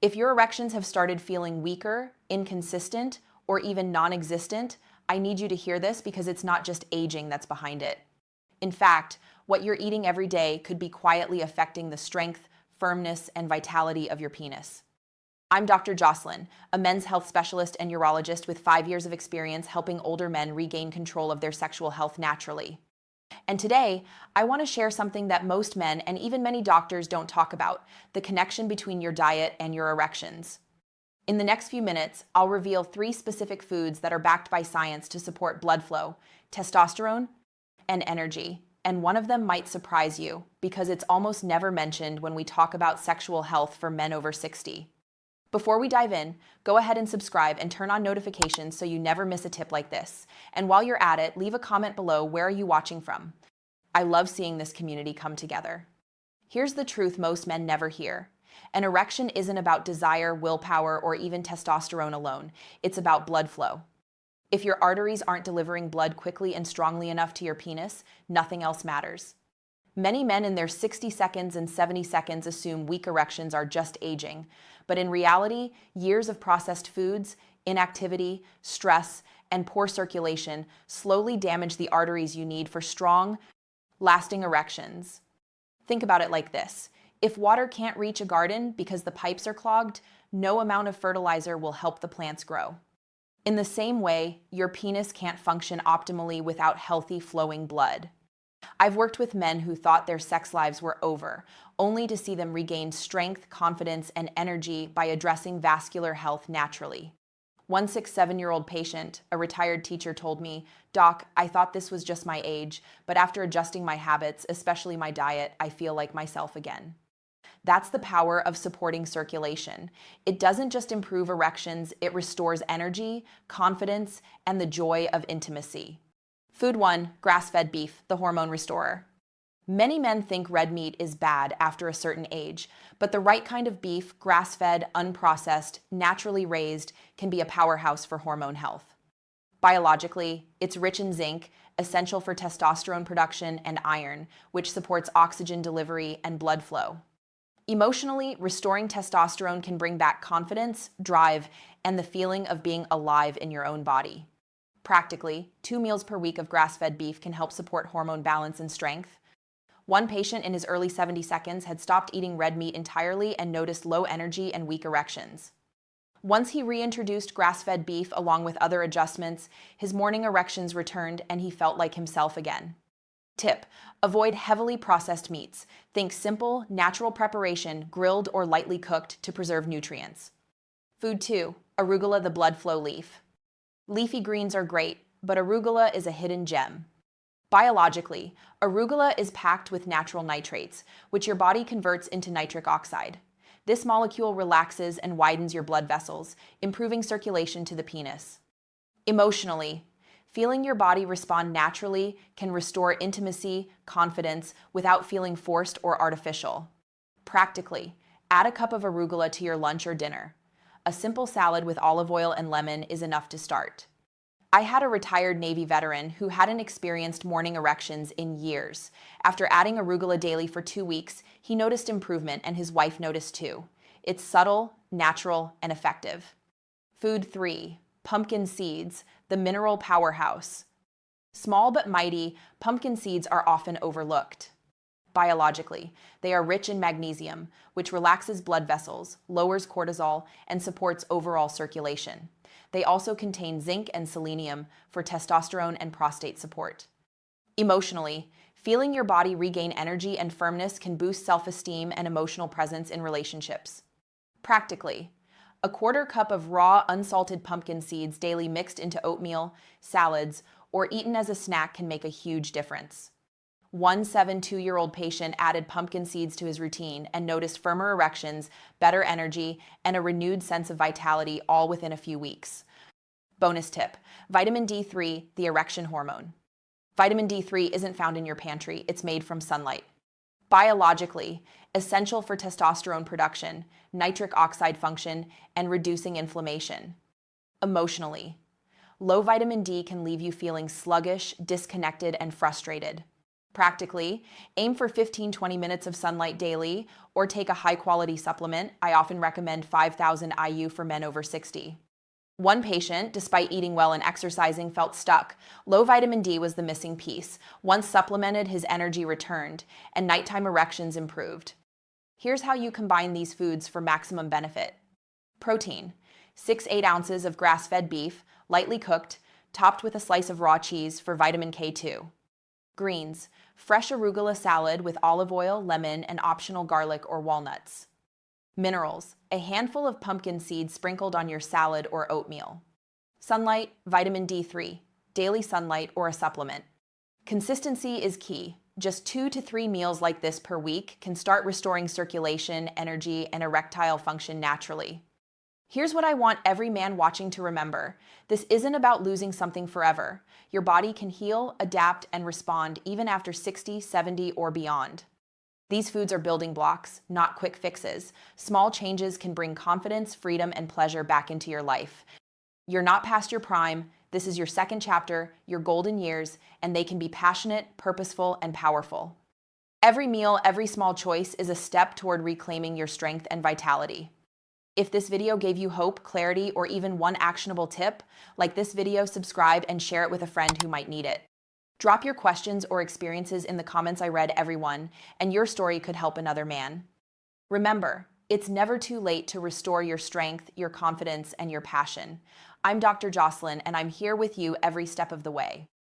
If your erections have started feeling weaker, inconsistent, or even non-existent, I need you to hear this because it's not just aging that's behind it. In fact, what you're eating every day could be quietly affecting the strength, firmness, and vitality of your penis. I'm Dr. Jocelyn, a men's health specialist and urologist with 5 years of experience helping older men regain control of their sexual health naturally. And today, I want to share something that most men and even many doctors don't talk about: the connection between your diet and your erections. In the next few minutes, I'll reveal 3 specific foods that are backed by science to support blood flow, testosterone, and energy. And one of them might surprise you because it's almost never mentioned when we talk about sexual health for men over 60. Before we dive in, go ahead and subscribe and turn on notifications so you never miss a tip like this. And while you're at it, leave a comment below: where are you watching from? I love seeing this community come together. Here's the truth most men never hear. An erection isn't about desire, willpower, or even testosterone alone. It's about blood flow. If your arteries aren't delivering blood quickly and strongly enough to your penis, nothing else matters. Many men in their 60 seconds and 70 seconds assume weak erections are just aging, but in reality, years of processed foods, inactivity, stress, and poor circulation slowly damage the arteries you need for strong, lasting erections. Think about it like this: if water can't reach a garden because the pipes are clogged, no amount of fertilizer will help the plants grow. In the same way, your penis can't function optimally without healthy, flowing blood. I've worked with men who thought their sex lives were over, only to see them regain strength, confidence, and energy by addressing vascular health naturally. One 7-year-old patient, a retired teacher, told me, "Doc, I thought this was just my age, but after adjusting my habits, especially my diet, I feel like myself again." That's the power of supporting circulation. It doesn't just improve erections, it restores energy, confidence, and the joy of intimacy. Food 1, grass-fed beef, the hormone restorer. Many men think red meat is bad after a certain age, but the right kind of beef, grass-fed, unprocessed, naturally raised, can be a powerhouse for hormone health. Biologically, it's rich in zinc, essential for testosterone production, and iron, which supports oxygen delivery and blood flow. Emotionally, restoring testosterone can bring back confidence, drive, and the feeling of being alive in your own body. Practically, 2 meals per week of grass-fed beef can help support hormone balance and strength. One patient in his early 70 seconds had stopped eating red meat entirely and noticed low energy and weak erections. Once he reintroduced grass-fed beef along with other adjustments, his morning erections returned and he felt like himself again. Tip: avoid heavily processed meats. Think simple, natural preparation, grilled or lightly cooked, to preserve nutrients. Food 2, arugula, the blood flow leaf. Leafy greens are great, but arugula is a hidden gem. Biologically, arugula is packed with natural nitrates, which your body converts into nitric oxide. This molecule relaxes and widens your blood vessels, improving circulation to the penis. Emotionally, feeling your body respond naturally can restore intimacy, confidence, without feeling forced or artificial. Practically, add a cup of arugula to your lunch or dinner. A simple salad with olive oil and lemon is enough to start. I had a retired Navy veteran who hadn't experienced morning erections in years. After adding arugula daily for 2 weeks, he noticed improvement, and his wife noticed too. It's subtle, natural, and effective. Food 3, pumpkin seeds, the mineral powerhouse. Small but mighty, pumpkin seeds are often overlooked. Biologically, they are rich in magnesium, which relaxes blood vessels, lowers cortisol, and supports overall circulation. They also contain zinc and selenium for testosterone and prostate support. Emotionally, feeling your body regain energy and firmness can boost self-esteem and emotional presence in relationships. Practically, a 1/4 cup of raw, unsalted pumpkin seeds daily mixed into oatmeal, salads, or eaten as a snack can make a huge difference. One 72-year-old patient added pumpkin seeds to his routine and noticed firmer erections, better energy, and a renewed sense of vitality, all within a few weeks. Bonus tip: vitamin D3, the erection hormone. Vitamin D3 isn't found in your pantry, it's made from sunlight. Biologically, essential for testosterone production, nitric oxide function, and reducing inflammation. Emotionally, low vitamin D can leave you feeling sluggish, disconnected, and frustrated. Practically, aim for 15-20 minutes of sunlight daily or take a high-quality supplement. I often recommend 5,000 IU for men over 60. One patient, despite eating well and exercising, felt stuck. Low vitamin D was the missing piece. Once supplemented, his energy returned, and nighttime erections improved. Here's how you combine these foods for maximum benefit. Protein: 6-8 ounces of grass-fed beef, lightly cooked, topped with a slice of raw cheese for vitamin K2. Greens: fresh arugula salad with olive oil, lemon, and optional garlic or walnuts. Minerals: a handful of pumpkin seeds sprinkled on your salad or oatmeal. Sunlight: vitamin D3, daily sunlight or a supplement. Consistency is key. Just 2 to 3 meals like this per week can start restoring circulation, energy, and erectile function naturally. Here's what I want every man watching to remember. This isn't about losing something forever. Your body can heal, adapt, and respond even after 60, 70, or beyond. These foods are building blocks, not quick fixes. Small changes can bring confidence, freedom, and pleasure back into your life. You're not past your prime. This is your second chapter, your golden years, and they can be passionate, purposeful, and powerful. Every meal, every small choice is a step toward reclaiming your strength and vitality. If this video gave you hope, clarity, or even one actionable tip, like this video, subscribe, and share it with a friend who might need it. Drop your questions or experiences in the comments. I read everyone, and your story could help another man. Remember, it's never too late to restore your strength, your confidence, and your passion. I'm Dr. Jocelyn, and I'm here with you every step of the way.